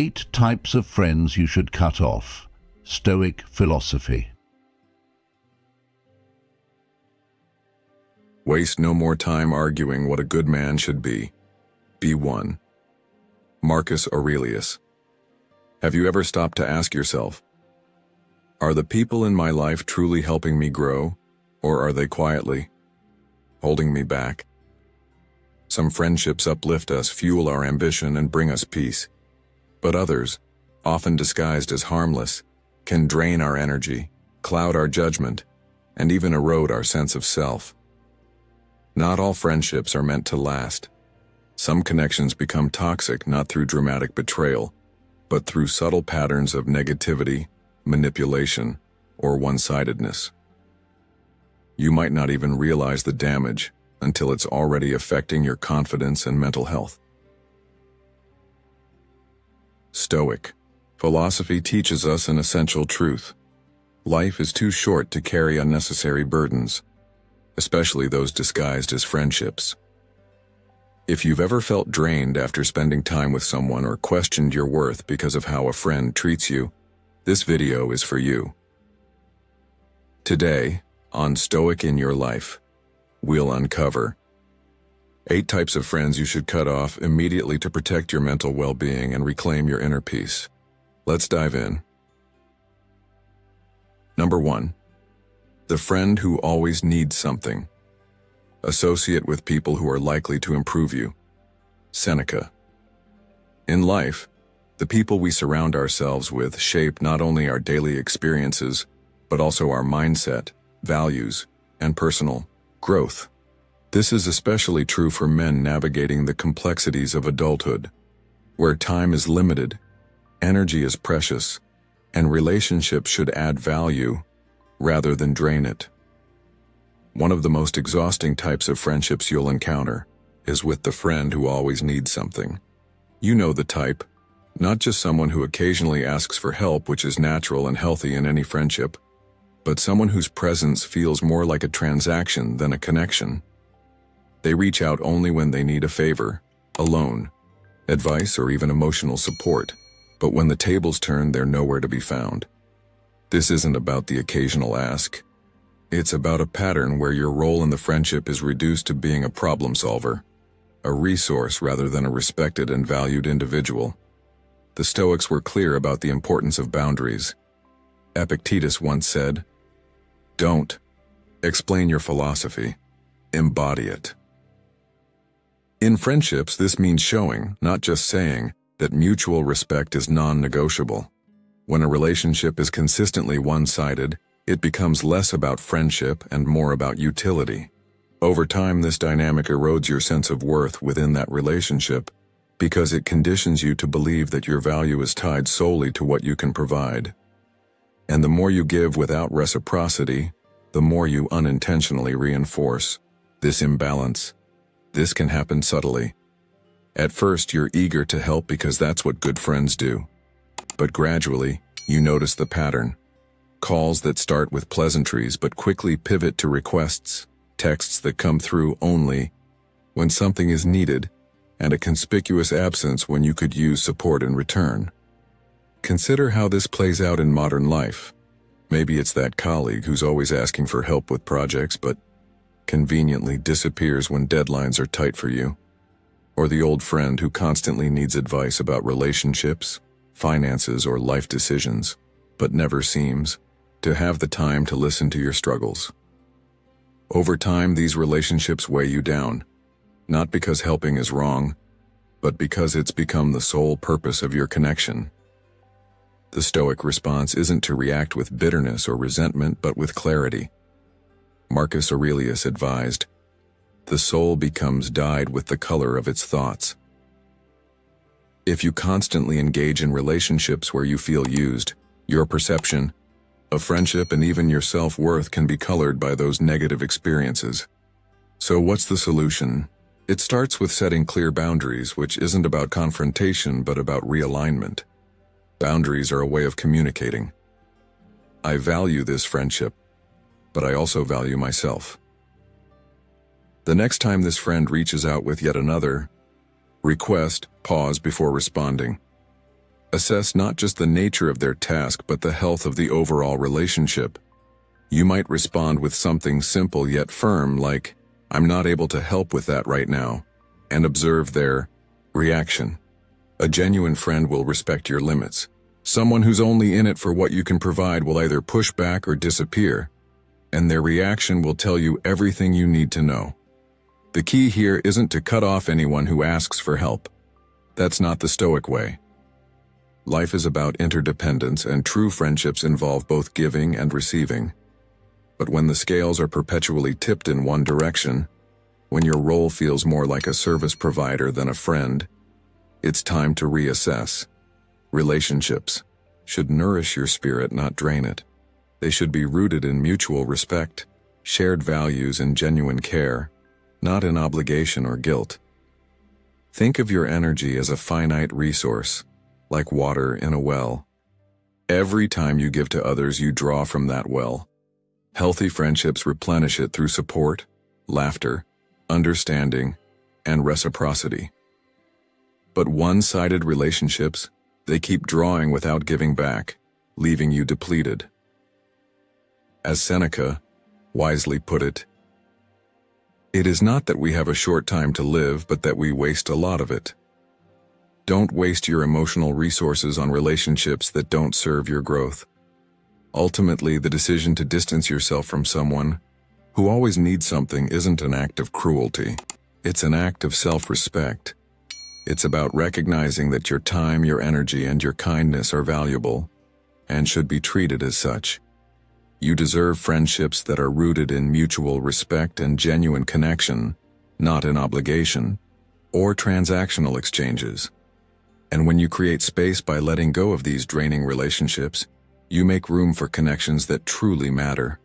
8 types of friends you should cut off. Stoic philosophy. Waste no more time arguing what a good man should be. Be one. Marcus Aurelius. Have you ever stopped to ask yourself, are the people in my life truly helping me grow, or are they quietly holding me back? Some friendships uplift us, fuel our ambition, and bring us peace. But others, often disguised as harmless, can drain our energy, cloud our judgment, and even erode our sense of self. Not all friendships are meant to last. Some connections become toxic not through dramatic betrayal, but through subtle patterns of negativity, manipulation, or one-sidedness. You might not even realize the damage until it's already affecting your confidence and mental health. Stoic philosophy teaches us an essential truth. Life is too short to carry unnecessary burdens, especially those disguised as friendships. If you've ever felt drained after spending time with someone or questioned your worth because of how a friend treats you, this video is for you. Today, on Stoic in Your Life, we'll uncover 8 types of friends you should cut off immediately to protect your mental well-being and reclaim your inner peace. Let's dive in. Number 1. The friend who always needs something. Associate with people who are likely to improve you. Seneca. In life, the people we surround ourselves with shape not only our daily experiences, but also our mindset, values, and personal growth. This is especially true for men navigating the complexities of adulthood, where time is limited, energy is precious, and relationships should add value rather than drain it. One of the most exhausting types of friendships you'll encounter is with the friend who always needs something. You know the type, not just someone who occasionally asks for help, which is natural and healthy in any friendship, but someone whose presence feels more like a transaction than a connection. They reach out only when they need a favor, a loan, advice, or even emotional support, but when the tables turn, they're nowhere to be found. This isn't about the occasional ask. It's about a pattern where your role in the friendship is reduced to being a problem solver, a resource rather than a respected and valued individual. The Stoics were clear about the importance of boundaries. Epictetus once said, "Don't explain your philosophy, embody it." In friendships, this means showing, not just saying, that mutual respect is non-negotiable. When a relationship is consistently one-sided, it becomes less about friendship and more about utility. Over time, this dynamic erodes your sense of worth within that relationship because it conditions you to believe that your value is tied solely to what you can provide. And the more you give without reciprocity, the more you unintentionally reinforce this imbalance. This can happen subtly. At first, you're eager to help because that's what good friends do. But gradually, you notice the pattern. Calls that start with pleasantries but quickly pivot to requests, texts that come through only when something is needed, and a conspicuous absence when you could use support in return. Consider how this plays out in modern life. Maybe it's that colleague who's always asking for help with projects but conveniently disappears when deadlines are tight for you. Or the old friend who constantly needs advice about relationships, finances, or life decisions, but never seems to have the time to listen to your struggles. Over time, these relationships weigh you down, not because helping is wrong, but because it's become the sole purpose of your connection. The Stoic response isn't to react with bitterness or resentment, but with clarity. Marcus Aurelius advised, "The soul becomes dyed with the color of its thoughts." If you constantly engage in relationships where you feel used, your perception of friendship and even your self-worth can be colored by those negative experiences. So what's the solution? It starts with setting clear boundaries, which isn't about confrontation but about realignment. Boundaries are a way of communicating. I value this friendship, but I also value myself. The next time this friend reaches out with yet another request, pause before responding. Assess not just the nature of their task but the health of the overall relationship. You might respond with something simple yet firm like, "I'm not able to help with that right now," and observe their reaction. A genuine friend will respect your limits. Someone who's only in it for what you can provide will either push back or disappear, and their reaction will tell you everything you need to know. The key here isn't to cut off anyone who asks for help. That's not the Stoic way. Life is about interdependence, and true friendships involve both giving and receiving. But when the scales are perpetually tipped in one direction, when your role feels more like a service provider than a friend, it's time to reassess. Relationships should nourish your spirit, not drain it. They should be rooted in mutual respect, shared values, and genuine care, not in obligation or guilt. Think of your energy as a finite resource, like water in a well. Every time you give to others, you draw from that well. Healthy friendships replenish it through support, laughter, understanding, and reciprocity. But one-sided relationships, they keep drawing without giving back, leaving you depleted. As Seneca wisely put it, "It is not that we have a short time to live, but that we waste a lot of it." Don't waste your emotional resources on relationships that don't serve your growth. Ultimately, the decision to distance yourself from someone who always needs something isn't an act of cruelty. It's an act of self-respect. It's about recognizing that your time, your energy, and your kindness are valuable and should be treated as such. You deserve friendships that are rooted in mutual respect and genuine connection, not in obligation or transactional exchanges. And when you create space by letting go of these draining relationships, you make room for connections that truly matter,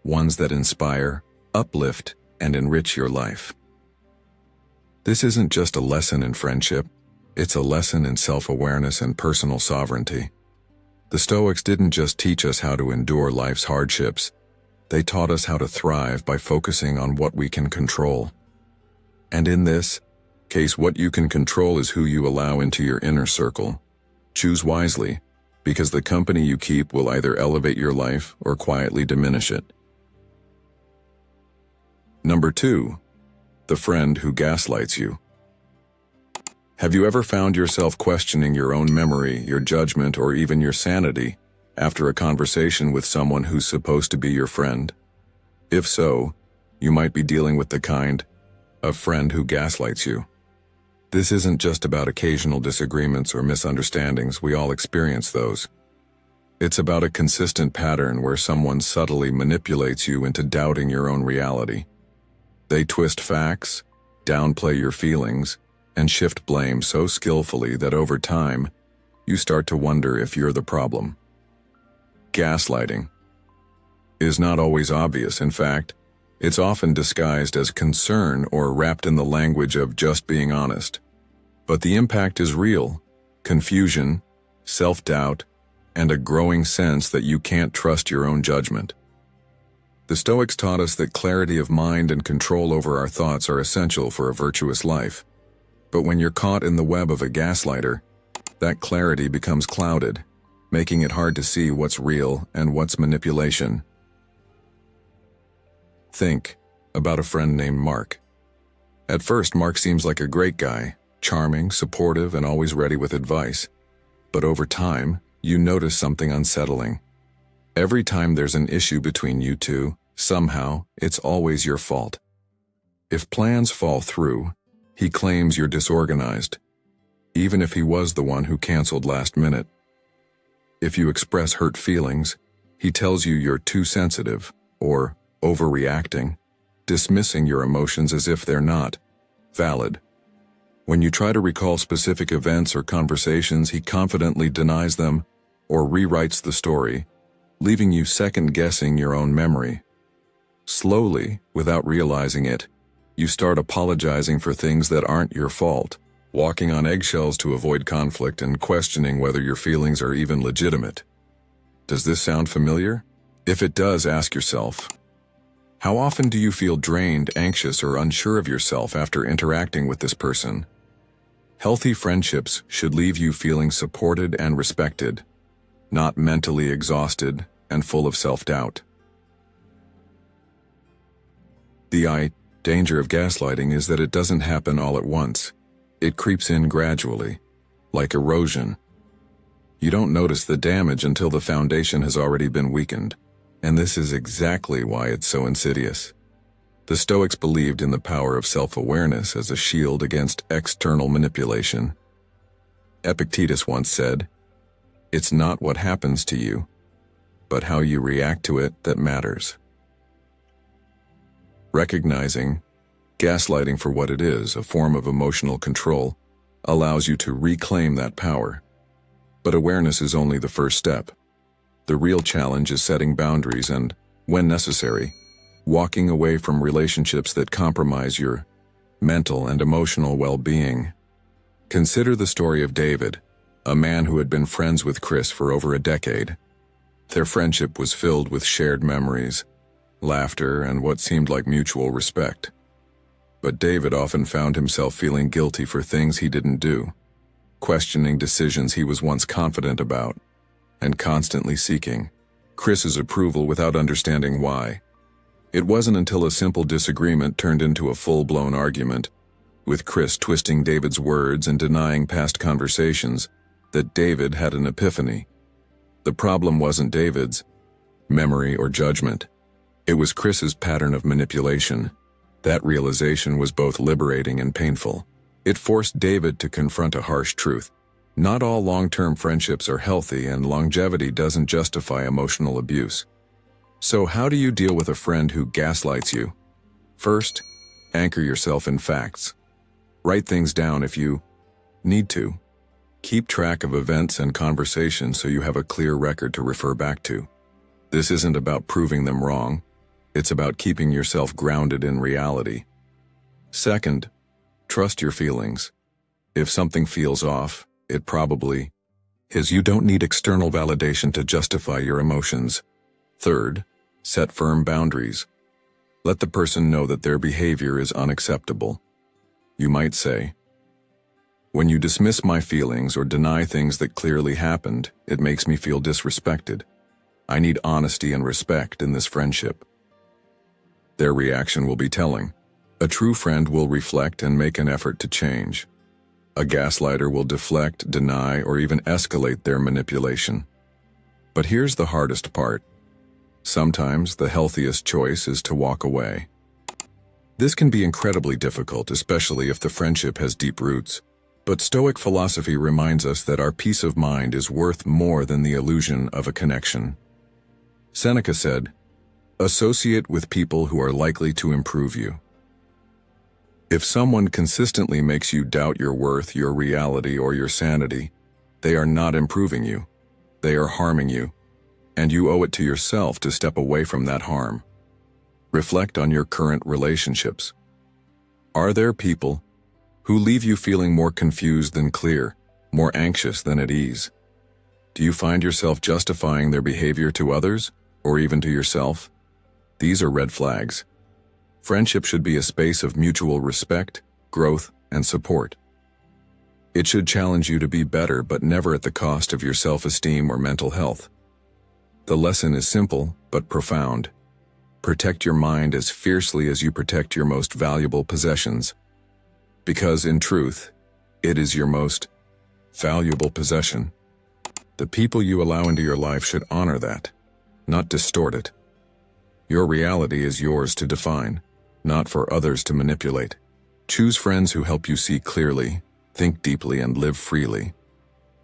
ones that inspire, uplift, and enrich your life. This isn't just a lesson in friendship, it's a lesson in self-awareness and personal sovereignty. The Stoics didn't just teach us how to endure life's hardships, they taught us how to thrive by focusing on what we can control. And in this case, what you can control is who you allow into your inner circle. Choose wisely, because the company you keep will either elevate your life or quietly diminish it. Number 2, the friend who gaslights you. Have you ever found yourself questioning your own memory, your judgment, or even your sanity after a conversation with someone who's supposed to be your friend? If so, you might be dealing with the kind of friend who gaslights you. This isn't just about occasional disagreements or misunderstandings, we all experience those. It's about a consistent pattern where someone subtly manipulates you into doubting your own reality. They twist facts, downplay your feelings, and shift blame so skillfully that over time, you start to wonder if you're the problem. Gaslighting is not always obvious. In fact, it's often disguised as concern or wrapped in the language of just being honest. But the impact is real: confusion, self-doubt, and a growing sense that you can't trust your own judgment. The Stoics taught us that clarity of mind and control over our thoughts are essential for a virtuous life. But when you're caught in the web of a gaslighter, that clarity becomes clouded, making it hard to see what's real and what's manipulation. Think about a friend named Mark. At first, Mark seems like a great guy, charming, supportive, and always ready with advice. But over time, you notice something unsettling. Every time there's an issue between you two, somehow, it's always your fault. If plans fall through, he claims you're disorganized, even if he was the one who canceled last minute. If you express hurt feelings, he tells you you're too sensitive or overreacting, dismissing your emotions as if they're not valid. When you try to recall specific events or conversations, he confidently denies them or rewrites the story, leaving you second-guessing your own memory. Slowly, without realizing it, you start apologizing for things that aren't your fault, walking on eggshells to avoid conflict, and questioning whether your feelings are even legitimate. Does this sound familiar? If it does, ask yourself, how often do you feel drained, anxious, or unsure of yourself after interacting with this person? Healthy friendships should leave you feeling supported and respected, not mentally exhausted and full of self-doubt. The danger of gaslighting is that it doesn't happen all at once. It creeps in gradually, like erosion. You don't notice the damage until the foundation has already been weakened, and this is exactly why it's so insidious. The Stoics believed in the power of self-awareness as a shield against external manipulation. Epictetus once said, "It's not what happens to you, but how you react to it that matters." Recognizing gaslighting for what it is, a form of emotional control, allows you to reclaim that power. But awareness is only the first step. The real challenge is setting boundaries and, when necessary, walking away from relationships that compromise your mental and emotional well-being. Consider the story of David, a man who had been friends with Chris for over a decade. Their friendship was filled with shared memories, laughter, and what seemed like mutual respect. But David often found himself feeling guilty for things he didn't do, questioning decisions he was once confident about, and constantly seeking Chris's approval without understanding why. It wasn't until a simple disagreement turned into a full-blown argument, with Chris twisting David's words and denying past conversations, that David had an epiphany. The problem wasn't David's memory or judgment. It was Chris's pattern of manipulation. That realization was both liberating and painful. It forced David to confront a harsh truth. Not all long-term friendships are healthy, and longevity doesn't justify emotional abuse. So how do you deal with a friend who gaslights you? First, anchor yourself in facts. Write things down if you need to. Keep track of events and conversations so you have a clear record to refer back to. This isn't about proving them wrong. It's about keeping yourself grounded in reality. Second, trust your feelings. If something feels off, it probably is. You don't need external validation to justify your emotions. Third, set firm boundaries. Let the person know that their behavior is unacceptable. You might say, "When you dismiss my feelings or deny things that clearly happened, it makes me feel disrespected. I need honesty and respect in this friendship." Their reaction will be telling. A true friend will reflect and make an effort to change. A gaslighter will deflect, deny, or even escalate their manipulation. But here's the hardest part. Sometimes the healthiest choice is to walk away. This can be incredibly difficult, especially if the friendship has deep roots. But Stoic philosophy reminds us that our peace of mind is worth more than the illusion of a connection. Seneca said, "Associate with people who are likely to improve you." If someone consistently makes you doubt your worth, your reality, or your sanity, they are not improving you. They are harming you, and you owe it to yourself to step away from that harm. Reflect on your current relationships. Are there people who leave you feeling more confused than clear, more anxious than at ease? Do you find yourself justifying their behavior to others, or even to yourself? These are red flags. Friendship should be a space of mutual respect, growth, and support. It should challenge you to be better, but never at the cost of your self-esteem or mental health. The lesson is simple, but profound. Protect your mind as fiercely as you protect your most valuable possessions. Because, in truth, it is your most valuable possession. The people you allow into your life should honor that, not distort it. Your reality is yours to define, not for others to manipulate. Choose friends who help you see clearly, think deeply, and live freely.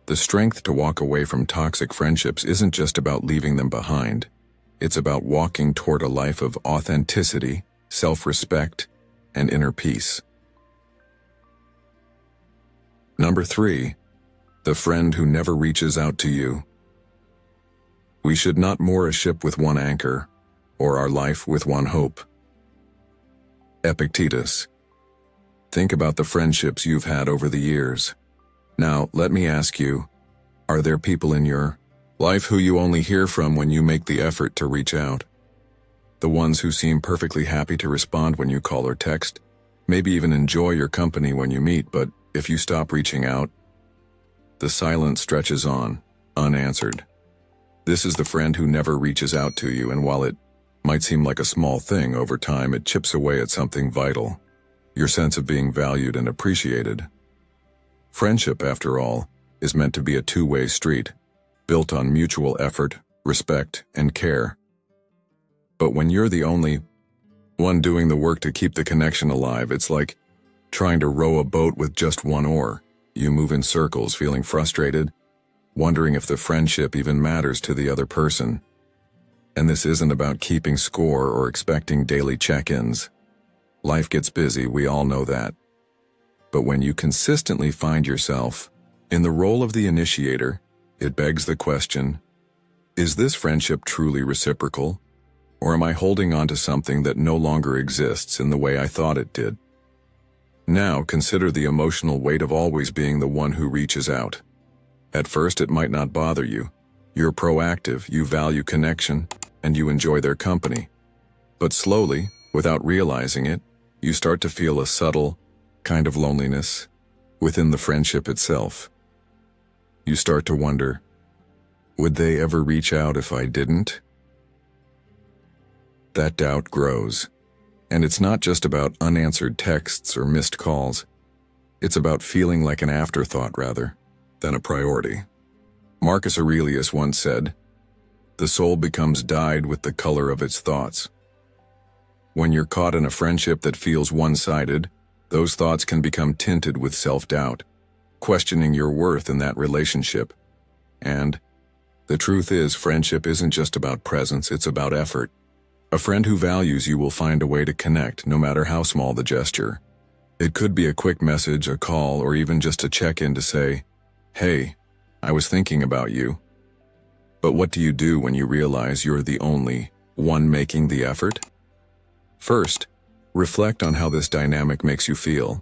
The strength to walk away from toxic friendships isn't just about leaving them behind. It's about walking toward a life of authenticity, self-respect, and inner peace. Number 3, the friend who never reaches out to you. We should not moor a ship with one anchor, or our life with one hope. Epictetus. Think about the friendships you've had over the years. Now, let me ask you, are there people in your life who you only hear from when you make the effort to reach out? The ones who seem perfectly happy to respond when you call or text, maybe even enjoy your company when you meet, but If you stop reaching out, the silence stretches on, unanswered. This is the friend who never reaches out to you, and while it might seem like a small thing, over time it chips away at something vital, your sense of being valued and appreciated. Friendship, after all, is meant to be a two-way street, built on mutual effort, respect, and care. But when you're the only one doing the work to keep the connection alive, it's like trying to row a boat with just one oar. You move in circles, feeling frustrated, wondering if the friendship even matters to the other person. And this isn't about keeping score or expecting daily check-ins. Life gets busy, we all know that. But when you consistently find yourself in the role of the initiator, it begs the question, is this friendship truly reciprocal? Or am I holding on to something that no longer exists in the way I thought it did? Now consider the emotional weight of always being the one who reaches out. At first it might not bother you. You're proactive, you value connection, and you enjoy their company. But slowly, without realizing it, you start to feel a subtle kind of loneliness within the friendship itself. You start to wonder, would they ever reach out if I didn't? That doubt grows. And it's not just about unanswered texts or missed calls. It's about feeling like an afterthought rather than a priority. Marcus Aurelius once said, "The soul becomes dyed with the color of its thoughts." When you're caught in a friendship that feels one-sided, those thoughts can become tinted with self-doubt, questioning your worth in that relationship. And the truth is, friendship isn't just about presence, it's about effort. A friend who values you will find a way to connect, no matter how small the gesture. It could be a quick message, a call, or even just a check-in to say, "Hey, I was thinking about you." But what do you do when you realize you're the only one making the effort? First, reflect on how this dynamic makes you feel.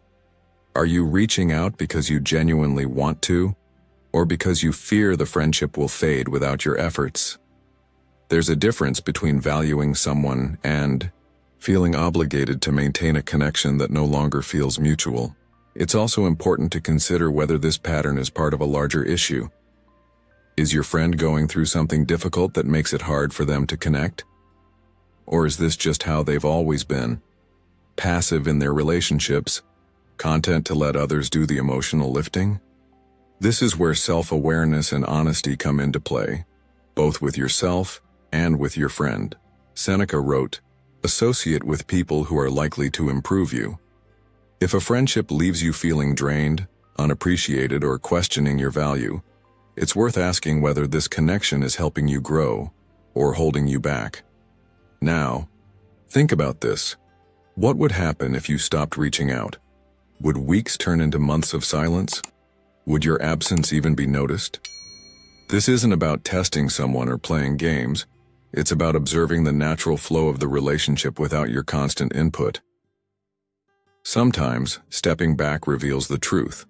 Are you reaching out because you genuinely want to, or because you fear the friendship will fade without your efforts? There's a difference between valuing someone and feeling obligated to maintain a connection that no longer feels mutual. It's also important to consider whether this pattern is part of a larger issue. Is your friend going through something difficult that makes it hard for them to connect? Or is this just how they've always been? Passive in their relationships, content to let others do the emotional lifting? This is where self-awareness and honesty come into play, both with yourself and with your friend. Seneca wrote, "Associate with people who are likely to improve you." If a friendship leaves you feeling drained, unappreciated, or questioning your value, it's worth asking whether this connection is helping you grow or holding you back. Now, think about this. What would happen if you stopped reaching out? Would weeks turn into months of silence? Would your absence even be noticed? This isn't about testing someone or playing games. It's about observing the natural flow of the relationship without your constant input. Sometimes, stepping back reveals the truth.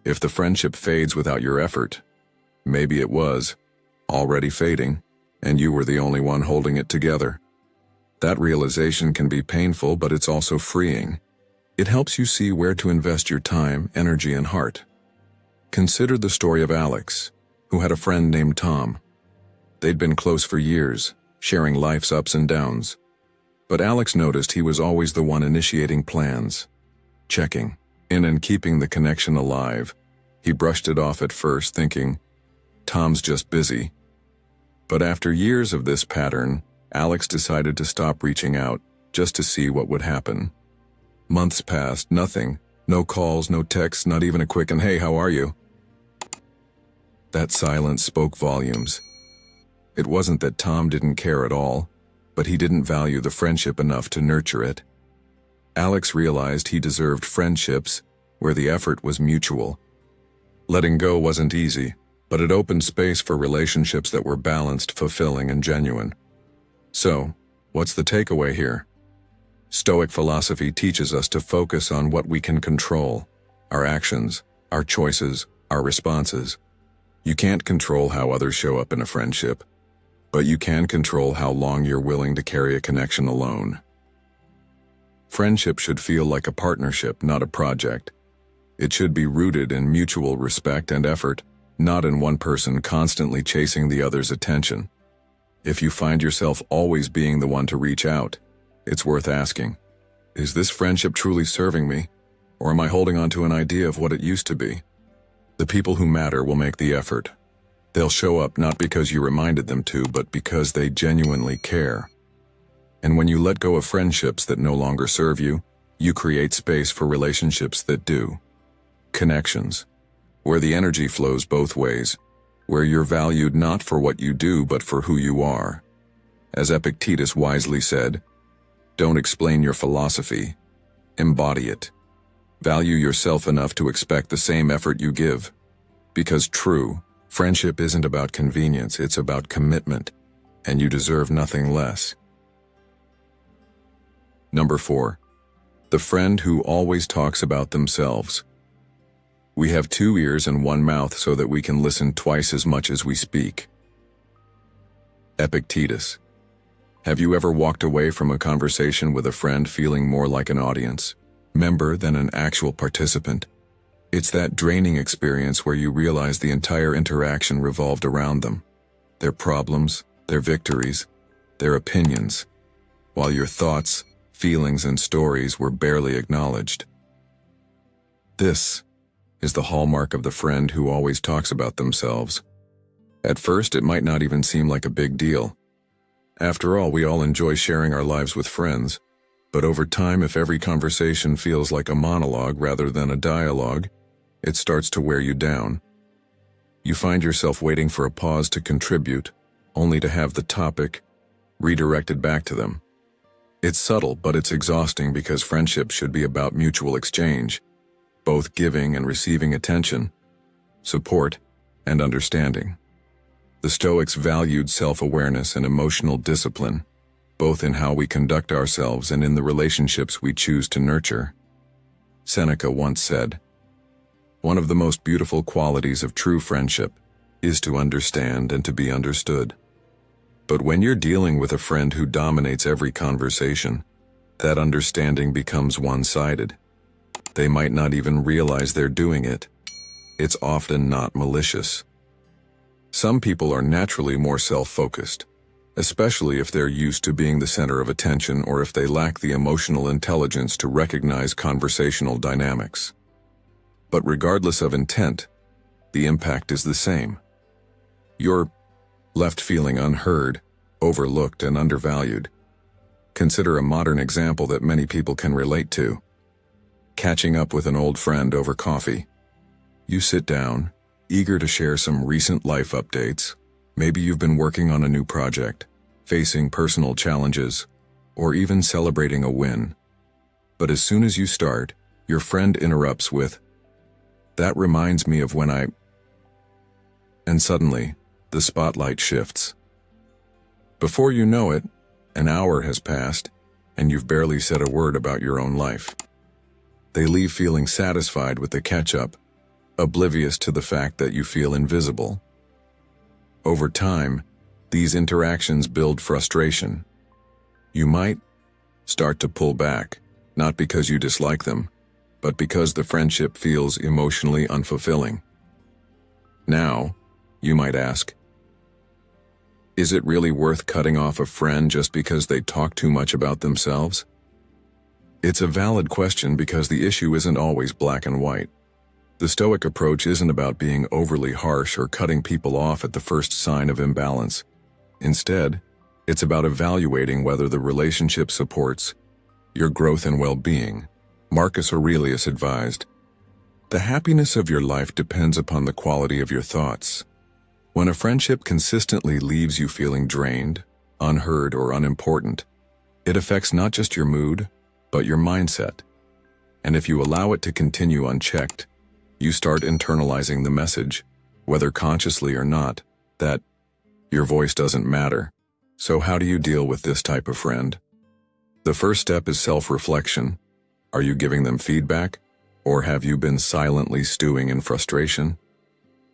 If the friendship fades without your effort, maybe it was already fading, and you were the only one holding it together. That realization can be painful, but it's also freeing. It helps you see where to invest your time, energy, and heart. Consider the story of Alex, who had a friend named Tom. They'd been close for years, sharing life's ups and downs. But Alex noticed he was always the one initiating plans, checking in and keeping the connection alive. He brushed it off at first, thinking, "Tom's just busy." But after years of this pattern, Alex decided to stop reaching out, just to see what would happen. Months passed, nothing. No calls, no texts, not even a quick "and hey, how are you?" That silence spoke volumes. It wasn't that Tom didn't care at all, but he didn't value the friendship enough to nurture it. Alex realized he deserved friendships where the effort was mutual. Letting go wasn't easy, but it opened space for relationships that were balanced, fulfilling, and genuine. So, what's the takeaway here? Stoic philosophy teaches us to focus on what we can control: our actions, our choices, our responses. You can't control how others show up in a friendship, but you can control how long you're willing to carry a connection alone. Friendship should feel like a partnership, not a project. It should be rooted in mutual respect and effort, not in one person constantly chasing the other's attention. If you find yourself always being the one to reach out, it's worth asking, is this friendship truly serving me, or am I holding on to an idea of what it used to be? The people who matter will make the effort. They'll show up not because you reminded them to, but because they genuinely care. And when you let go of friendships that no longer serve you, you create space for relationships that do. Connections, where the energy flows both ways, where you're valued not for what you do but for who you are. As Epictetus wisely said, don't explain your philosophy, embody it. Value yourself enough to expect the same effort you give. Because true friendship isn't about convenience, it's about commitment, and you deserve nothing less. Number 4. The friend who always talks about themselves. We have 2 ears and 1 mouth so that we can listen twice as much as we speak. Epictetus. Have you ever walked away from a conversation with a friend feeling more like an audience member than an actual participant? It's that draining experience where you realize the entire interaction revolved around them, their problems, their victories, their opinions, while your thoughts, feelings, and stories were barely acknowledged. This is the hallmark of the friend who always talks about themselves. At first, it might not even seem like a big deal. After all, we all enjoy sharing our lives with friends, but over time, if every conversation feels like a monologue rather than a dialogue, it starts to wear you down. You find yourself waiting for a pause to contribute, only to have the topic redirected back to them. It's subtle, but it's exhausting because friendship should be about mutual exchange, both giving and receiving attention, support, and understanding. The Stoics valued self-awareness and emotional discipline, both in how we conduct ourselves and in the relationships we choose to nurture. Seneca once said, "One of the most beautiful qualities of true friendship is to understand and to be understood." But when you're dealing with a friend who dominates every conversation, that understanding becomes one-sided. They might not even realize they're doing it. It's often not malicious. Some people are naturally more self-focused, especially if they're used to being the center of attention or if they lack the emotional intelligence to recognize conversational dynamics. But regardless of intent, the impact is the same. You're left feeling unheard, overlooked, and undervalued. Consider a modern example that many people can relate to. Catching up with an old friend over coffee. You sit down, eager to share some recent life updates. Maybe you've been working on a new project, facing personal challenges, or even celebrating a win. But as soon as you start, your friend interrupts with, "That reminds me of when I..." And suddenly, the spotlight shifts. Before you know it, an hour has passed, and you've barely said a word about your own life. They leave feeling satisfied with the catch-up, oblivious to the fact that you feel invisible. Over time, these interactions build frustration. You might start to pull back, not because you dislike them, but because the friendship feels emotionally unfulfilling. Now, you might ask, is it really worth cutting off a friend just because they talk too much about themselves? It's a valid question because the issue isn't always black and white. The Stoic approach isn't about being overly harsh or cutting people off at the first sign of imbalance. Instead, it's about evaluating whether the relationship supports your growth and well-being. Marcus Aurelius advised, "The happiness of your life depends upon the quality of your thoughts." When a friendship consistently leaves you feeling drained, unheard, or unimportant, it affects not just your mood, but your mindset. And if you allow it to continue unchecked, you start internalizing the message, whether consciously or not, that your voice doesn't matter. So how do you deal with this type of friend? The first step is self-reflection. Are you giving them feedback, or have you been silently stewing in frustration?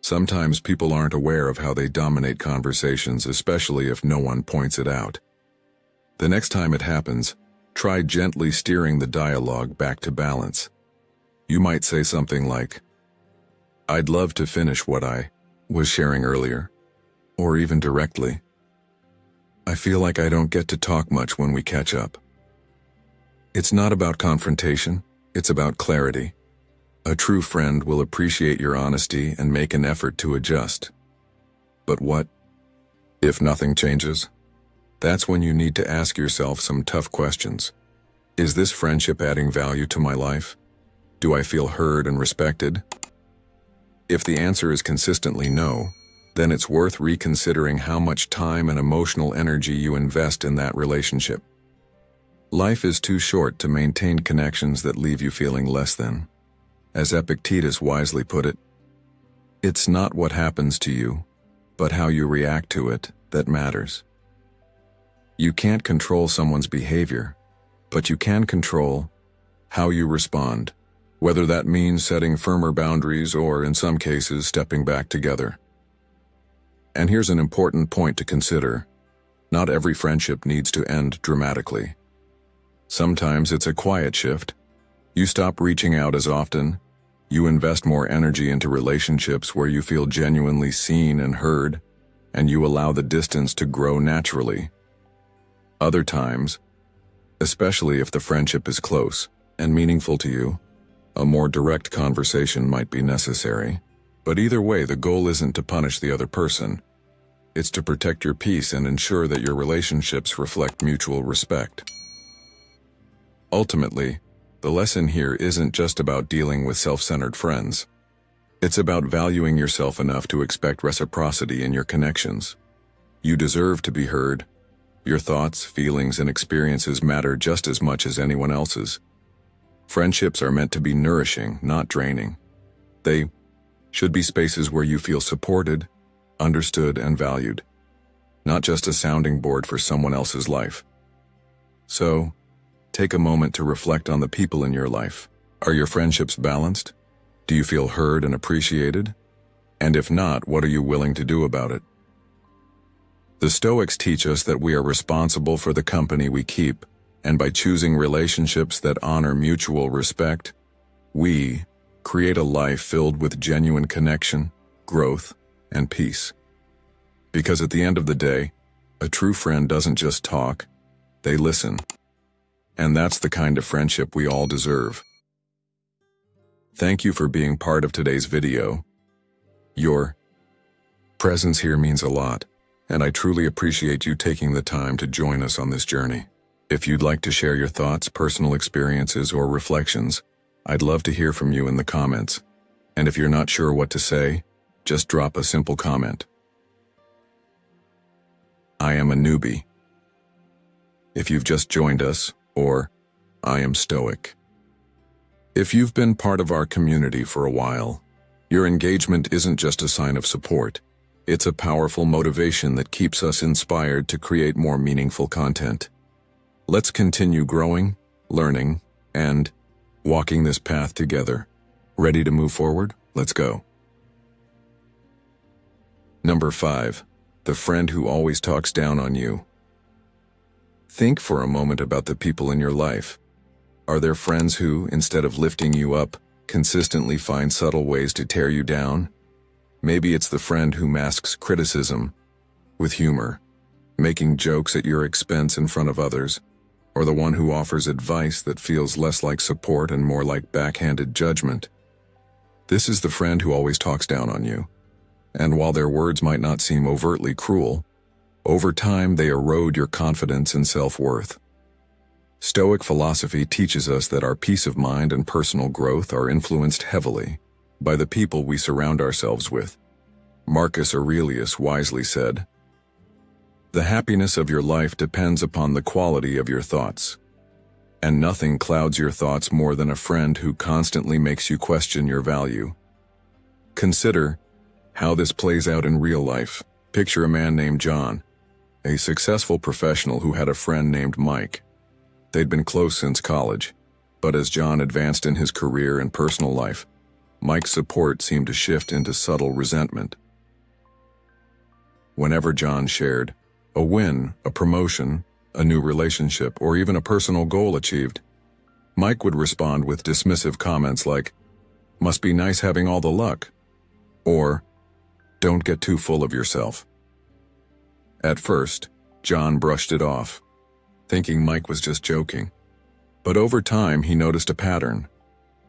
Sometimes people aren't aware of how they dominate conversations, especially if no one points it out. The next time it happens, try gently steering the dialogue back to balance. You might say something like, "I'd love to finish what I was sharing earlier," or even directly, "I feel like I don't get to talk much when we catch up." It's not about confrontation, it's about clarity. A true friend will appreciate your honesty and make an effort to adjust. But what if nothing changes? That's when you need to ask yourself some tough questions. Is this friendship adding value to my life? Do I feel heard and respected? If the answer is consistently no, then it's worth reconsidering how much time and emotional energy you invest in that relationship. Life is too short to maintain connections that leave you feeling less than. As Epictetus wisely put it, it's not what happens to you, but how you react to it that matters. You can't control someone's behavior, but you can control how you respond, whether that means setting firmer boundaries or, in some cases, stepping back together. And here's an important point to consider. Not every friendship needs to end dramatically. Sometimes it's a quiet shift. You stop reaching out as often. You invest more energy into relationships where you feel genuinely seen and heard, and you allow the distance to grow naturally. Other times, especially if the friendship is close and meaningful to you, a more direct conversation might be necessary. But either way, the goal isn't to punish the other person. It's to protect your peace and ensure that your relationships reflect mutual respect. Ultimately, the lesson here isn't just about dealing with self-centered friends. It's about valuing yourself enough to expect reciprocity in your connections. You deserve to be heard. Your thoughts, feelings, and experiences matter just as much as anyone else's. Friendships are meant to be nourishing, not draining. They should be spaces where you feel supported, understood, and valued, not just a sounding board for someone else's life. So, take a moment to reflect on the people in your life. Are your friendships balanced? Do you feel heard and appreciated? And if not, what are you willing to do about it? The Stoics teach us that we are responsible for the company we keep, and by choosing relationships that honor mutual respect, we create a life filled with genuine connection, growth, and peace. Because at the end of the day, a true friend doesn't just talk, they listen. And that's the kind of friendship we all deserve. Thank you for being part of today's video. Your presence here means a lot, and I truly appreciate you taking the time to join us on this journey. If you'd like to share your thoughts, personal experiences, or reflections, I'd love to hear from you in the comments. And if you're not sure what to say, just drop a simple comment. I am a newbie. If you've just joined us, or I am Stoic. If you've been part of our community for a while, your engagement isn't just a sign of support. It's a powerful motivation that keeps us inspired to create more meaningful content. Let's continue growing, learning, and walking this path together. Ready to move forward? Let's go. Number 5. The friend who always talks down on you. Think for a moment about the people in your life. Are there friends who, instead of lifting you up, consistently find subtle ways to tear you down? Maybe it's the friend who masks criticism with humor, making jokes at your expense in front of others, or the one who offers advice that feels less like support and more like backhanded judgment. This is the friend who always talks down on you. And while their words might not seem overtly cruel, over time they erode your confidence and self-worth. Stoic philosophy teaches us that our peace of mind and personal growth are influenced heavily by the people we surround ourselves with. Marcus Aurelius wisely said, "The happiness of your life depends upon the quality of your thoughts, and nothing clouds your thoughts more than a friend who constantly makes you question your value." Consider how this plays out in real life. Picture a man named John, a successful professional who had a friend named Mike. They'd been close since college, but as John advanced in his career and personal life, Mike's support seemed to shift into subtle resentment. Whenever John shared a win, a promotion, a new relationship, or even a personal goal achieved, Mike would respond with dismissive comments like, "Must be nice having all the luck," or "Don't get too full of yourself." At first, John brushed it off, thinking Mike was just joking. But over time, he noticed a pattern.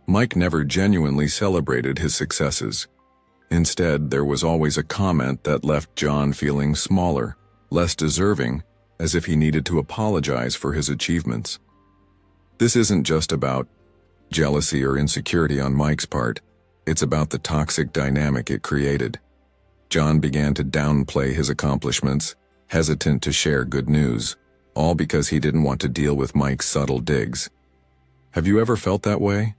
Mike never genuinely celebrated his successes. Instead, there was always a comment that left John feeling smaller, less deserving, as if he needed to apologize for his achievements. This isn't just about jealousy or insecurity on Mike's part, it's about the toxic dynamic it created. John began to downplay his accomplishments, hesitant to share good news, all because he didn't want to deal with Mike's subtle digs. Have you ever felt that way?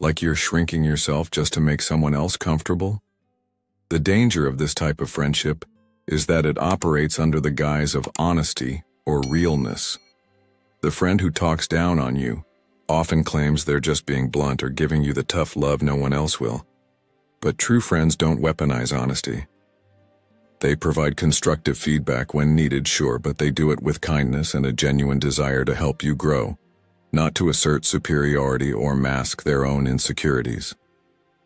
Like you're shrinking yourself just to make someone else comfortable? The danger of this type of friendship is that it operates under the guise of honesty or realness. The friend who talks down on you often claims they're just being blunt or giving you the tough love no one else will. But true friends don't weaponize honesty. They provide constructive feedback when needed, sure, but they do it with kindness and a genuine desire to help you grow, not to assert superiority or mask their own insecurities.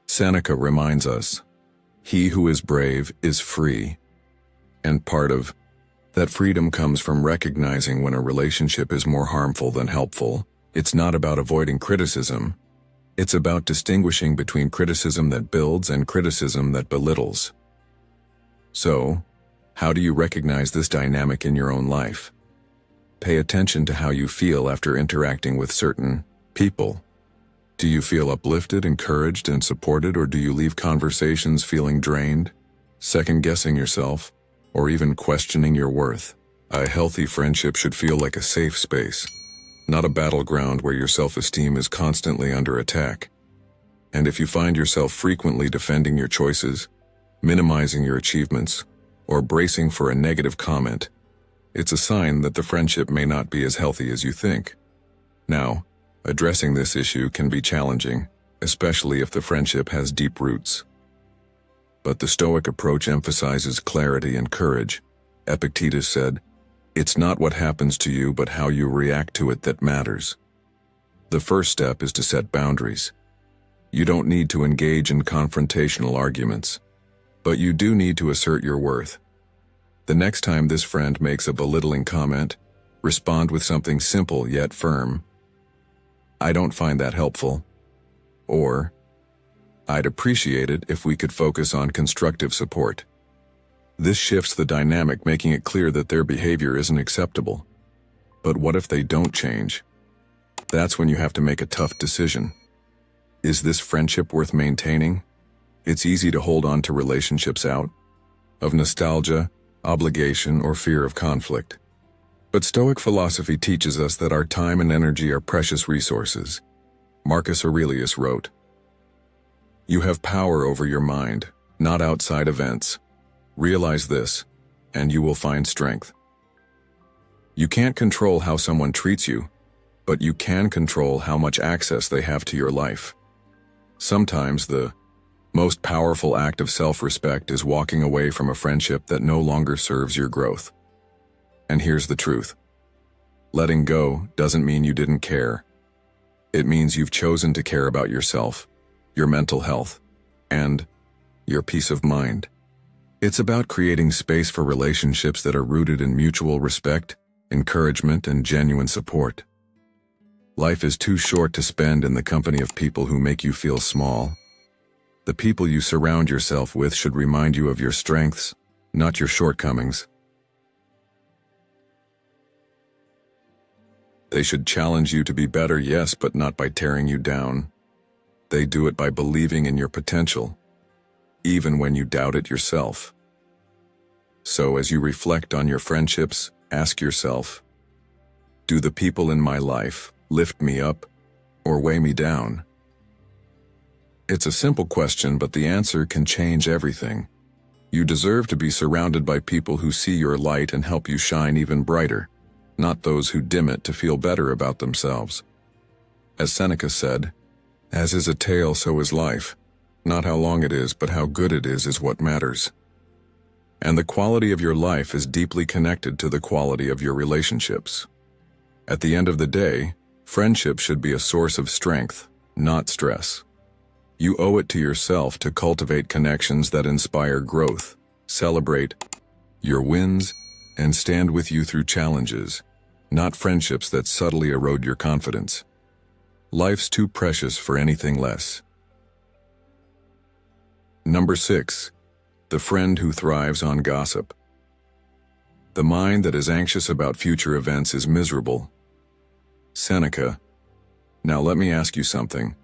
Seneca reminds us, "He who is brave is free." And part of that freedom comes from recognizing when a relationship is more harmful than helpful. It's not about avoiding criticism. It's about distinguishing between criticism that builds and criticism that belittles. So, how do you recognize this dynamic in your own life? Pay attention to how you feel after interacting with certain people. Do you feel uplifted, encouraged, and supported, or do you leave conversations feeling drained, second-guessing yourself, or even questioning your worth? A healthy friendship should feel like a safe space, not a battleground where your self-esteem is constantly under attack. And if you find yourself frequently defending your choices, minimizing your achievements, or bracing for a negative comment, it's a sign that the friendship may not be as healthy as you think. Now, addressing this issue can be challenging, especially if the friendship has deep roots. But the Stoic approach emphasizes clarity and courage. Epictetus said, "It's not what happens to you, but how you react to it that matters." The first step is to set boundaries. You don't need to engage in confrontational arguments, but you do need to assert your worth. The next time this friend makes a belittling comment, respond with something simple yet firm. "I don't find that helpful," or "I'd appreciate it if we could focus on constructive support." This shifts the dynamic, making it clear that their behavior isn't acceptable. But what if they don't change? That's when you have to make a tough decision. Is this friendship worth maintaining? It's easy to hold on to relationships out of nostalgia, obligation, or fear of conflict. But Stoic philosophy teaches us that our time and energy are precious resources. Marcus Aurelius wrote, "You have power over your mind, not outside events. Realize this, and you will find strength." You can't control how someone treats you, but you can control how much access they have to your life. Sometimes the most powerful act of self-respect is walking away from a friendship that no longer serves your growth. And here's the truth. Letting go doesn't mean you didn't care. It means you've chosen to care about yourself, your mental health, and your peace of mind. It's about creating space for relationships that are rooted in mutual respect, encouragement, and genuine support. Life is too short to spend in the company of people who make you feel small. The people you surround yourself with should remind you of your strengths, not your shortcomings. They should challenge you to be better, yes, but not by tearing you down. They do it by believing in your potential, even when you doubt it yourself. So as you reflect on your friendships, ask yourself, do the people in my life lift me up or weigh me down? It's a simple question, but the answer can change everything. You deserve to be surrounded by people who see your light and help you shine even brighter, not those who dim it to feel better about themselves. As Seneca said, "As is a tale, so is life. Not how long it is, but how good it is what matters." And the quality of your life is deeply connected to the quality of your relationships. At the end of the day, Friendship should be a source of strength, not stress. You owe it to yourself to cultivate connections that inspire growth, celebrate your wins, and stand with you through challenges, not friendships that subtly erode your confidence. Life's too precious for anything less. Number 6. The friend who thrives on gossip. The mind that is anxious about future events is miserable. Seneca. Now let me ask you something.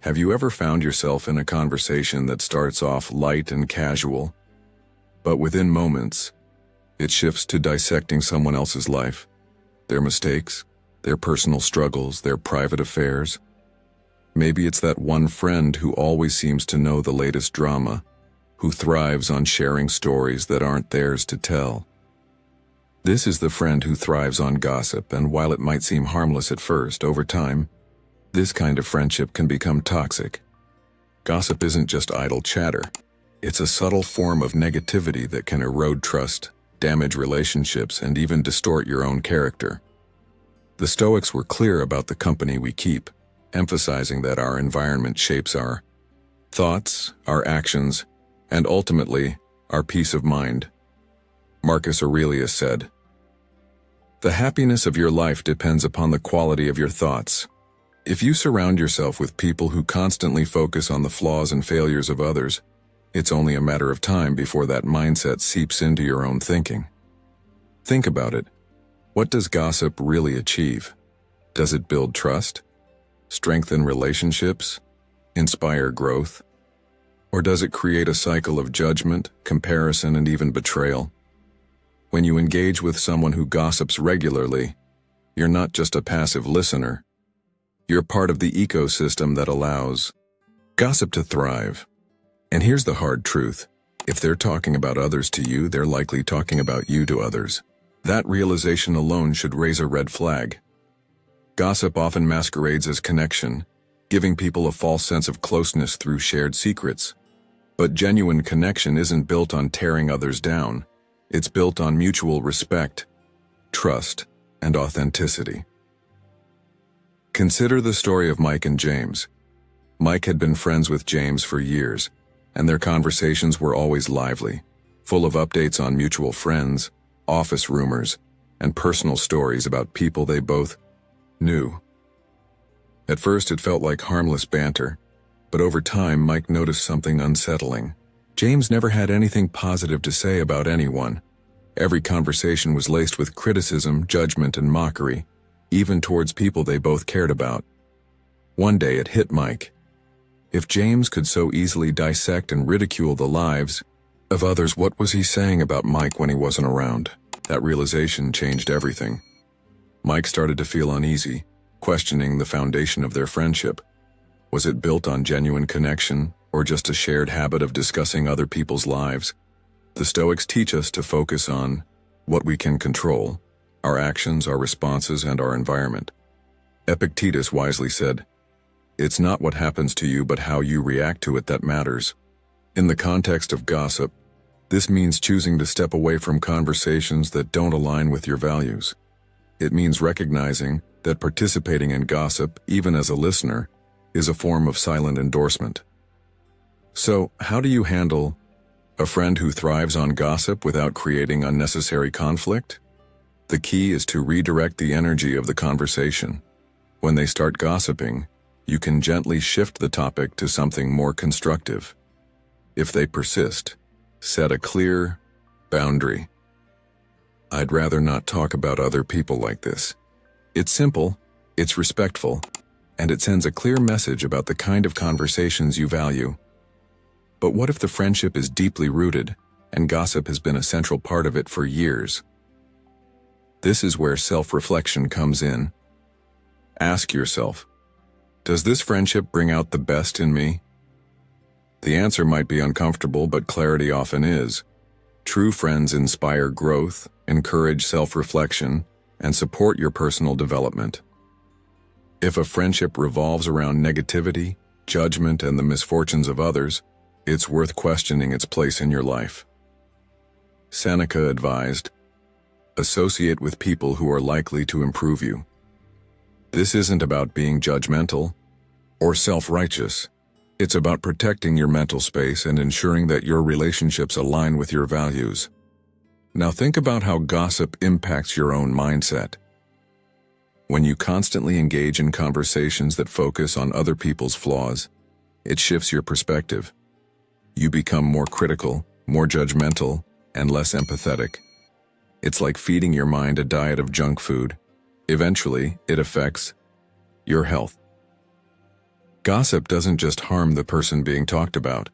Have you ever found yourself in a conversation that starts off light and casual, but within moments, it shifts to dissecting someone else's life, their mistakes, their personal struggles, their private affairs? Maybe it's that one friend who always seems to know the latest drama, who thrives on sharing stories that aren't theirs to tell. This is the friend who thrives on gossip, and while it might seem harmless at first, over time, this kind of friendship can become toxic. Gossip isn't just idle chatter. It's a subtle form of negativity that can erode trust, damage relationships, and even distort your own character. The Stoics were clear about the company we keep, emphasizing that our environment shapes our thoughts, our actions, and ultimately, our peace of mind. Marcus Aurelius said, "The happiness of your life depends upon the quality of your thoughts. If you surround yourself with people who constantly focus on the flaws and failures of others, it's only a matter of time before that mindset seeps into your own thinking." Think about it. What does gossip really achieve? Does it build trust? Strengthen relationships? Inspire growth? Or does it create a cycle of judgment, comparison, and even betrayal? When you engage with someone who gossips regularly, you're not just a passive listener. You're part of the ecosystem that allows gossip to thrive. And here's the hard truth. If they're talking about others to you, they're likely talking about you to others. That realization alone should raise a red flag. Gossip often masquerades as connection, giving people a false sense of closeness through shared secrets. But genuine connection isn't built on tearing others down. It's built on mutual respect, trust, and authenticity. Consider the story of Mike and James. Mike had been friends with James for years, and their conversations were always lively, full of updates on mutual friends, office rumors, and personal stories about people they both knew. At first it felt like harmless banter, but over time Mike noticed something unsettling. James never had anything positive to say about anyone. Every conversation was laced with criticism, judgment, and mockery, even towards people they both cared about. One day it hit Mike. If James could so easily dissect and ridicule the lives of others, what was he saying about Mike when he wasn't around? That realization changed everything. Mike started to feel uneasy, questioning the foundation of their friendship. Was it built on genuine connection, or just a shared habit of discussing other people's lives? The Stoics teach us to focus on what we can control: our actions, our responses, and our environment. Epictetus wisely said, "It's not what happens to you, but how you react to it that matters." In the context of gossip, this means choosing to step away from conversations that don't align with your values. It means recognizing that participating in gossip, even as a listener, is a form of silent endorsement. So, how do you handle a friend who thrives on gossip without creating unnecessary conflict? The key is to redirect the energy of the conversation. When they start gossiping, you can gently shift the topic to something more constructive. If they persist, set a clear boundary. "I'd rather not talk about other people like this." It's simple, it's respectful, and it sends a clear message about the kind of conversations you value. But what if the friendship is deeply rooted, and gossip has been a central part of it for years? This is where self-reflection comes in. Ask yourself, does this friendship bring out the best in me? The answer might be uncomfortable, but clarity often is. True friends inspire growth, encourage self-reflection, and support your personal development. If a friendship revolves around negativity, judgment, and the misfortunes of others, it's worth questioning its place in your life. Seneca advised, "Associate with people who are likely to improve you." This isn't about being judgmental or self-righteous. It's about protecting your mental space and ensuring that your relationships align with your values. Now think about how gossip impacts your own mindset. When you constantly engage in conversations that focus on other people's flaws, it shifts your perspective. You become more critical, more judgmental, and less empathetic. It's like feeding your mind a diet of junk food. Eventually, it affects your health. Gossip doesn't just harm the person being talked about.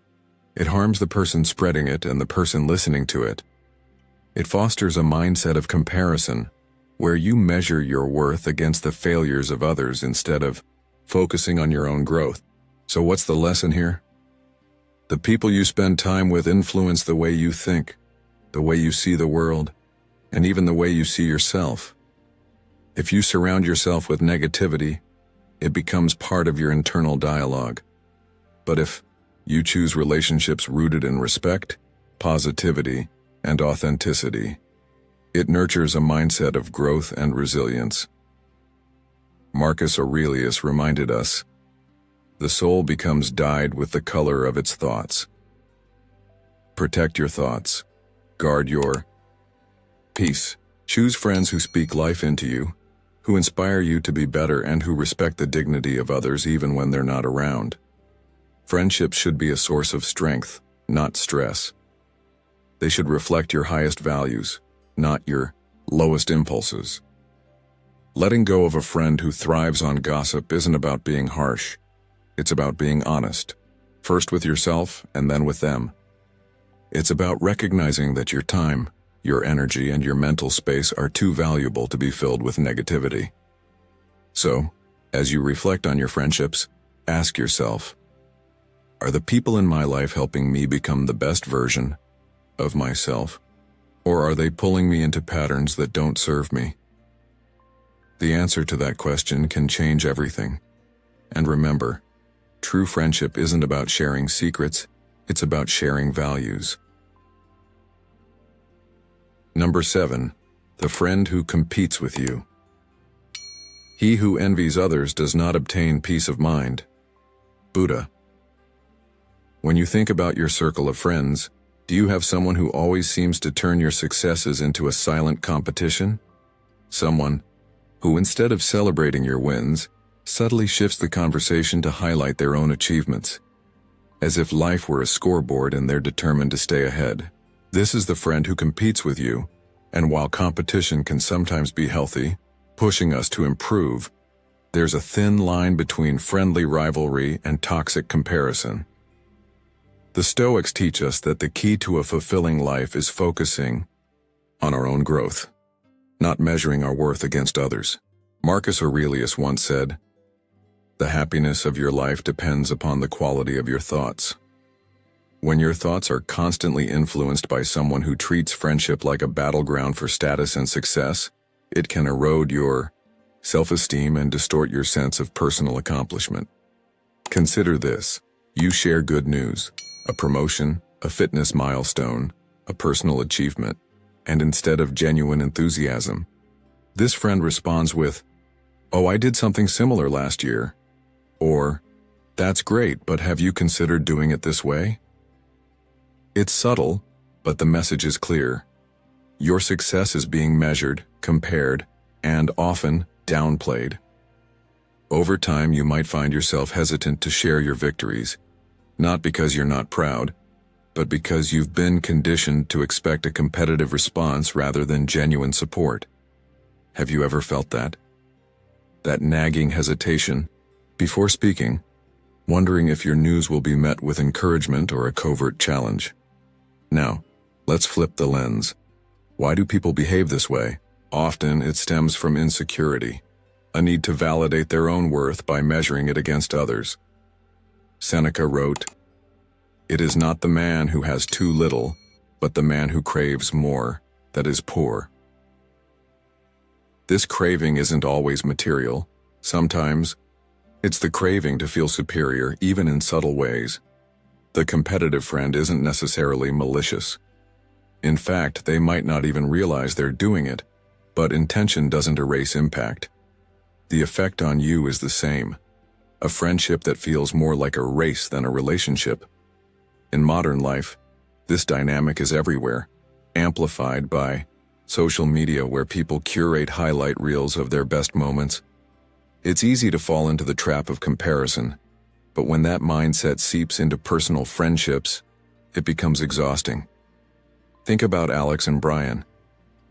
It harms the person spreading it and the person listening to it. It fosters a mindset of comparison, where you measure your worth against the failures of others instead of focusing on your own growth. So what's the lesson here? The people you spend time with influence the way you think, the way you see the world, and even the way you see yourself. If you surround yourself with negativity, it becomes part of your internal dialogue. But if you choose relationships rooted in respect, positivity, and authenticity, it nurtures a mindset of growth and resilience. Marcus Aurelius reminded us, the soul becomes dyed with the color of its thoughts. Protect your thoughts. Guard your peace. Choose friends who speak life into you, who inspire you to be better and who respect the dignity of others even when they're not around. Friendships should be a source of strength, not stress. They should reflect your highest values, not your lowest impulses. Letting go of a friend who thrives on gossip isn't about being harsh. It's about being honest, first with yourself and then with them. It's about recognizing that your time, your energy, and your mental space are too valuable to be filled with negativity. So, as you reflect on your friendships, ask yourself, are the people in my life helping me become the best version of myself, or are they pulling me into patterns that don't serve me? The answer to that question can change everything. And remember, true friendship isn't about sharing secrets, it's about sharing values. Number 7, the friend who competes with you. He who envies others does not obtain peace of mind. Buddha. When you think about your circle of friends, do you have someone who always seems to turn your successes into a silent competition? Someone who, instead of celebrating your wins, subtly shifts the conversation to highlight their own achievements, as if life were a scoreboard and they're determined to stay ahead. This is the friend who competes with you, and while competition can sometimes be healthy, pushing us to improve, there's a thin line between friendly rivalry and toxic comparison. The Stoics teach us that the key to a fulfilling life is focusing on our own growth, not measuring our worth against others. Marcus Aurelius once said, "The happiness of your life depends upon the quality of your thoughts." When your thoughts are constantly influenced by someone who treats friendship like a battleground for status and success, it can erode your self-esteem and distort your sense of personal accomplishment. Consider this. You share good news, a promotion, a fitness milestone, a personal achievement, and instead of genuine enthusiasm, this friend responds with, "Oh, I did something similar last year," or, "That's great, but have you considered doing it this way?" It's subtle, but the message is clear. Your success is being measured, compared, and often downplayed. Over time, you might find yourself hesitant to share your victories, not because you're not proud, but because you've been conditioned to expect a competitive response rather than genuine support. Have you ever felt that? That nagging hesitation before speaking, wondering if your news will be met with encouragement or a covert challenge. Now, let's flip the lens. Why do people behave this way? Often it stems from insecurity, a need to validate their own worth by measuring it against others. Seneca wrote, "It is not the man who has too little, but the man who craves more, that is poor." This craving isn't always material. Sometimes, it's the craving to feel superior, even in subtle ways. The competitive friend isn't necessarily malicious. In fact, they might not even realize they're doing it, but intention doesn't erase impact. the effect on you is the same. A friendship that feels more like a race than a relationship. In modern life, this dynamic is everywhere, amplified by social media where people curate highlight reels of their best moments. It's easy to fall into the trap of comparison, but when that mindset seeps into personal friendships, it becomes exhausting. Think about Alex and Brian,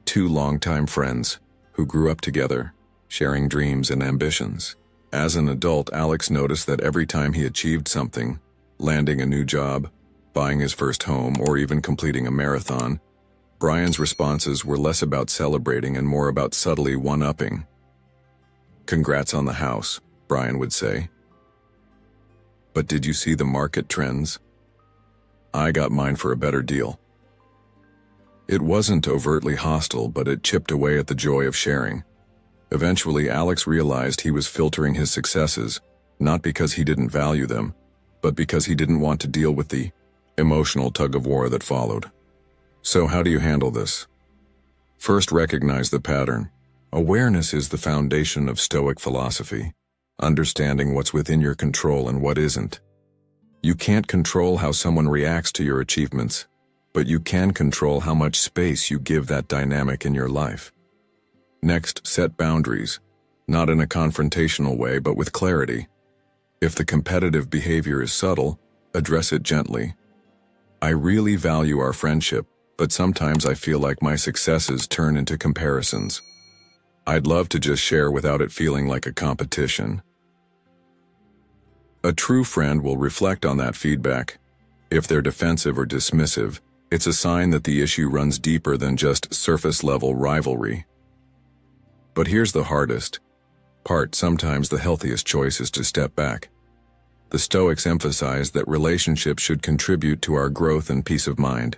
two longtime friends who grew up together, sharing dreams and ambitions. As an adult, Alex noticed that every time he achieved something, landing a new job, buying his first home, or even completing a marathon, Brian's responses were less about celebrating and more about subtly one-upping. "Congrats on the house," Brian would say. "But did you see the market trends? I got mine for a better deal." It wasn't overtly hostile, but it chipped away at the joy of sharing. Eventually, Alex realized he was filtering his successes, not because he didn't value them, but because he didn't want to deal with the emotional tug-of-war that followed. So how do you handle this? First, recognize the pattern. Awareness is the foundation of Stoic philosophy, understanding what's within your control and what isn't. You can't control how someone reacts to your achievements, but you can control how much space you give that dynamic in your life. Next, set boundaries, not in a confrontational way, but with clarity. If the competitive behavior is subtle, address it gently. "I really value our friendship, but sometimes I feel like my successes turn into comparisons. I'd love to just share without it feeling like a competition." A true friend will reflect on that feedback. If they're defensive or dismissive, it's a sign that the issue runs deeper than just surface-level rivalry. But here's the hardest part. Sometimes the healthiest choice is to step back. The Stoics emphasize that relationships should contribute to our growth and peace of mind.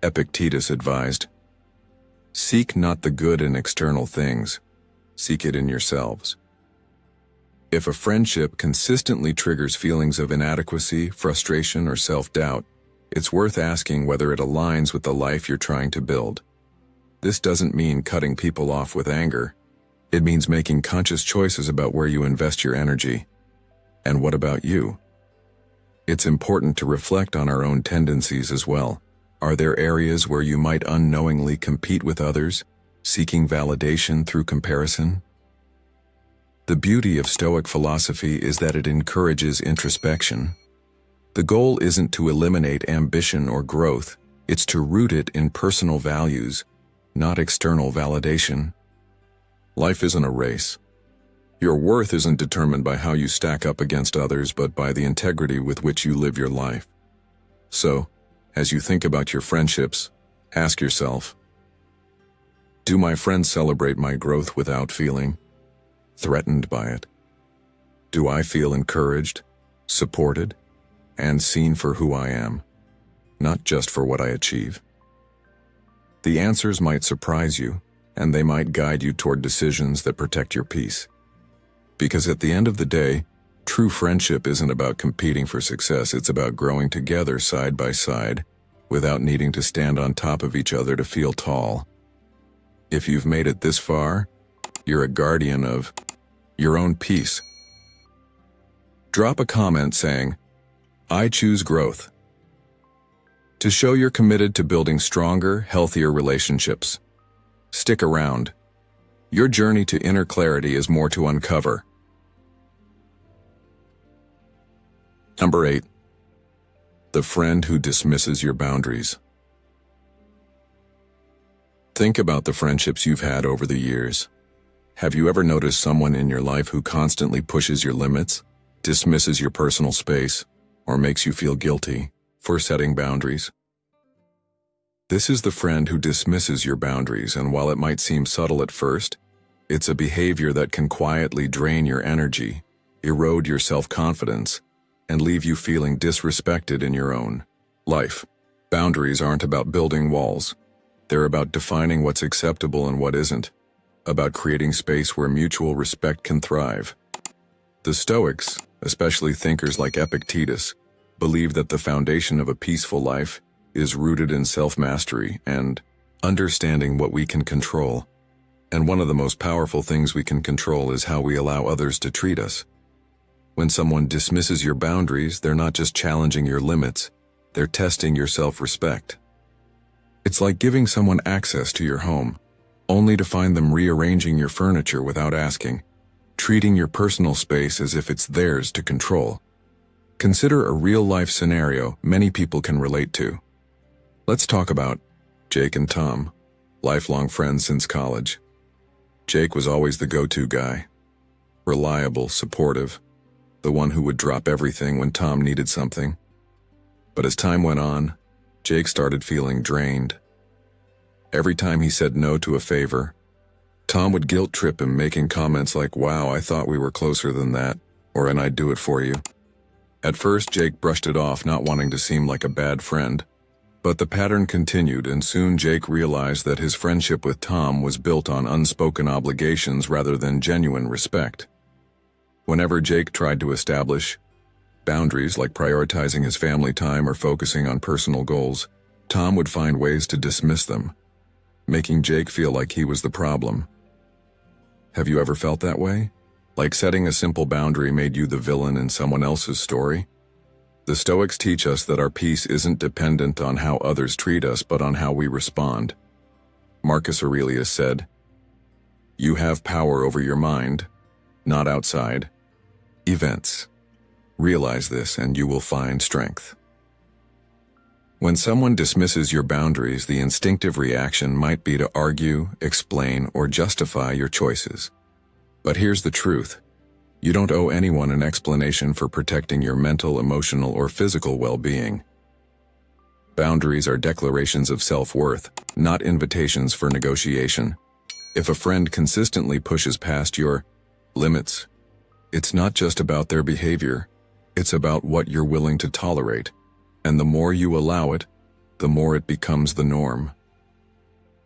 Epictetus advised, "Seek not the good in external things, seek it in yourselves." If a friendship consistently triggers feelings of inadequacy, frustration, or self-doubt, it's worth asking whether it aligns with the life you're trying to build. This doesn't mean cutting people off with anger. It means making conscious choices about where you invest your energy. And what about you? It's important to reflect on our own tendencies as well. Are there areas where you might unknowingly compete with others, seeking validation through comparison? The beauty of Stoic philosophy is that it encourages introspection. The goal isn't to eliminate ambition or growth, it's to root it in personal values, not external validation. Life isn't a race. Your worth isn't determined by how you stack up against others, but by the integrity with which you live your life. So, as you think about your friendships, ask yourself, do my friends celebrate my growth without feeling threatened by it? Do I feel encouraged, supported, and seen for who I am, not just for what I achieve? The answers might surprise you, and they might guide you toward decisions that protect your peace. Because at the end of the day, true friendship isn't about competing for success, it's about growing together side by side, without needing to stand on top of each other to feel tall. If you've made it this far, you're a guardian of your own peace. Drop a comment saying, "I choose growth," to show you're committed to building stronger, healthier relationships. Stick around. Your journey to inner clarity is more to uncover. Number 8. The friend who dismisses your boundaries. Think about the friendships you've had over the years. Have you ever noticed someone in your life who constantly pushes your limits, dismisses your personal space, or makes you feel guilty for setting boundaries? This is the friend who dismisses your boundaries, and while it might seem subtle at first, it's a behavior that can quietly drain your energy, erode your self-confidence, and leave you feeling disrespected in your own life. Boundaries aren't about building walls. They're about defining what's acceptable and what isn't, about creating space where mutual respect can thrive. The Stoics, especially thinkers like Epictetus, believe that the foundation of a peaceful life is rooted in self-mastery and understanding what we can control. And one of the most powerful things we can control is how we allow others to treat us. When someone dismisses your boundaries, they're not just challenging your limits, they're testing your self-respect. It's like giving someone access to your home, only to find them rearranging your furniture without asking, treating your personal space as if it's theirs to control. Consider a real-life scenario many people can relate to. Let's talk about Jake and Tom, lifelong friends since college. Jake was always the go-to guy, reliable, supportive, the one who would drop everything when Tom needed something. But as time went on, Jake started feeling drained. Every time he said no to a favor, Tom would guilt-trip him, making comments like, "Wow, I thought we were closer than that," or "and I'd do it for you." At first, Jake brushed it off, not wanting to seem like a bad friend. But the pattern continued, and soon Jake realized that his friendship with Tom was built on unspoken obligations rather than genuine respect. Whenever Jake tried to establish boundaries like prioritizing his family time or focusing on personal goals, Tom would find ways to dismiss them, making Jake feel like he was the problem. Have you ever felt that way? Like setting a simple boundary made you the villain in someone else's story? The Stoics teach us that our peace isn't dependent on how others treat us, but on how we respond. Marcus Aurelius said, "You have power over your mind, not outside events. Realize this and you will find strength." When someone dismisses your boundaries, the instinctive reaction might be to argue, explain, or justify your choices. But here's the truth. You don't owe anyone an explanation for protecting your mental, emotional, or physical well-being. Boundaries are declarations of self-worth, not invitations for negotiation. If a friend consistently pushes past your limits, it's not just about their behavior, it's about what you're willing to tolerate. And the more you allow it, the more it becomes the norm.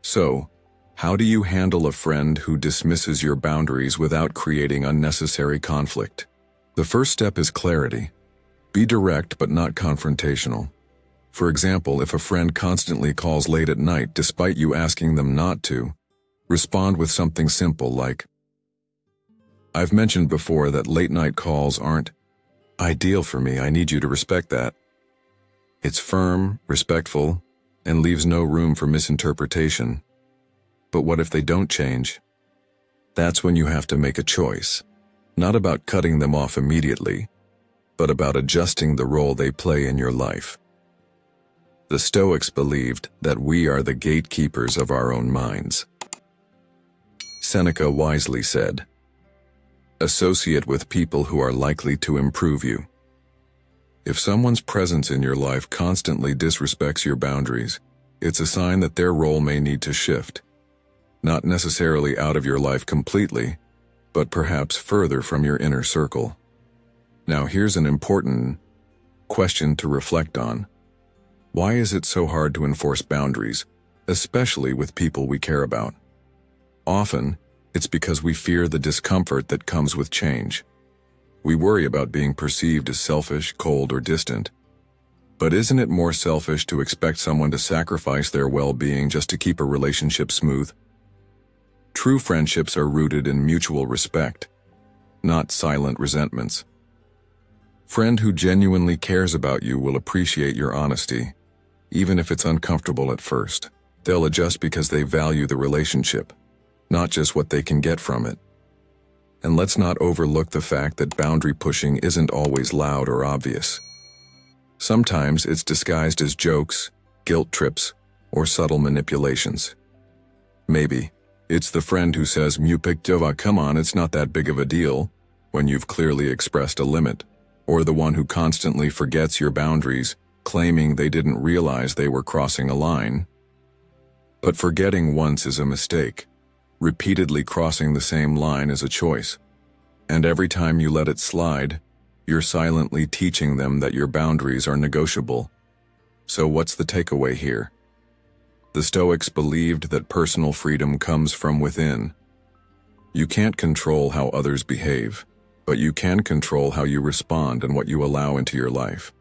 So, how do you handle a friend who dismisses your boundaries without creating unnecessary conflict? The first step is clarity. Be direct but not confrontational. For example, if a friend constantly calls late at night despite you asking them not to, respond with something simple like, "I've mentioned before that late night calls aren't ideal for me. I need you to respect that." It's firm, respectful, and leaves no room for misinterpretation. But what if they don't change? That's when you have to make a choice, not about cutting them off immediately, but about adjusting the role they play in your life. The Stoics believed that we are the gatekeepers of our own minds. Seneca wisely said, "Associate with people who are likely to improve you." If someone's presence in your life constantly disrespects your boundaries, it's a sign that their role may need to shift. Not necessarily out of your life completely, but perhaps further from your inner circle. Now here's an important question to reflect on. Why is it so hard to enforce boundaries, especially with people we care about? Often, it's because we fear the discomfort that comes with change. We worry about being perceived as selfish, cold, or distant. But isn't it more selfish to expect someone to sacrifice their well-being just to keep a relationship smooth? True friendships are rooted in mutual respect, not silent resentments. Friend who genuinely cares about you will appreciate your honesty, even if it's uncomfortable at first. They'll adjust because they value the relationship, not just what they can get from it. And let's not overlook the fact that boundary pushing isn't always loud or obvious. Sometimes it's disguised as jokes, guilt trips, or subtle manipulations. Maybe it's the friend who says, "Mupikjova, come on, it's not that big of a deal," when you've clearly expressed a limit, or the one who constantly forgets your boundaries, claiming they didn't realize they were crossing a line. But forgetting once is a mistake. Repeatedly crossing the same line is a choice. And every time you let it slide, you're silently teaching them that your boundaries are negotiable. So what's the takeaway here? The Stoics believed that personal freedom comes from within. You can't control how others behave, but you can control how you respond and what you allow into your life.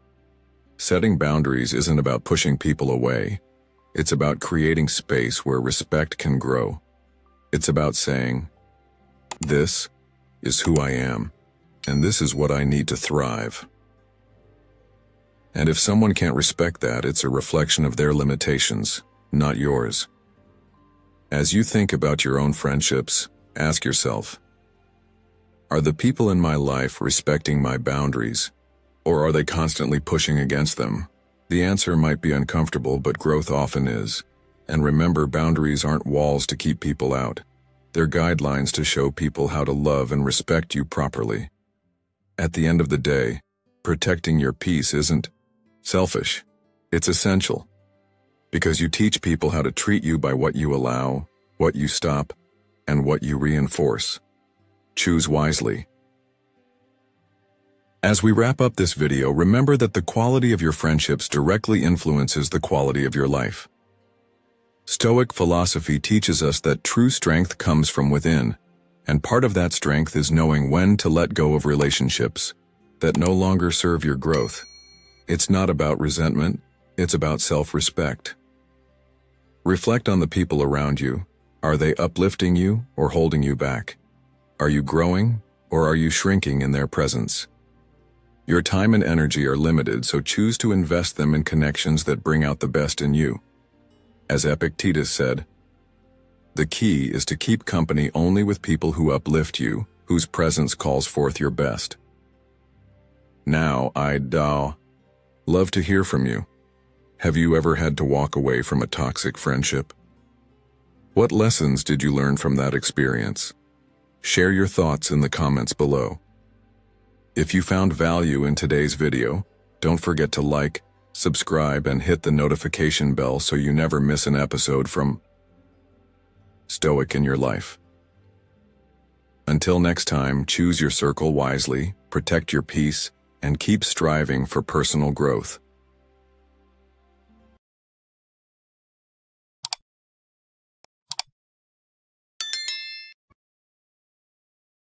Setting boundaries isn't about pushing people away. It's about creating space where respect can grow. It's about saying, this is who I am, and this is what I need to thrive. And if someone can't respect that, it's a reflection of their limitations, not yours. As you think about your own friendships, ask yourself, are the people in my life respecting my boundaries, or are they constantly pushing against them? The answer might be uncomfortable, but growth often is. And remember, boundaries aren't walls to keep people out. They're guidelines to show people how to love and respect you properly. At the end of the day, protecting your peace isn't selfish. It's essential. Because you teach people how to treat you by what you allow, what you stop, and what you reinforce. Choose wisely. As we wrap up this video, remember that the quality of your friendships directly influences the quality of your life. Stoic philosophy teaches us that true strength comes from within, and part of that strength is knowing when to let go of relationships that no longer serve your growth. It's not about resentment, it's about self-respect. Reflect on the people around you. Are they uplifting you or holding you back? Are you growing or are you shrinking in their presence? Your time and energy are limited, so choose to invest them in connections that bring out the best in you. As Epictetus said, the key is to keep company only with people who uplift you, whose presence calls forth your best. Now, I'd love to hear from you. Have you ever had to walk away from a toxic friendship? What lessons did you learn from that experience? Share your thoughts in the comments below. If you found value in today's video, don't forget to like, subscribe, and hit the notification bell so you never miss an episode from Stoic in Your Life. Until next time, choose your circle wisely, protect your peace, and keep striving for personal growth.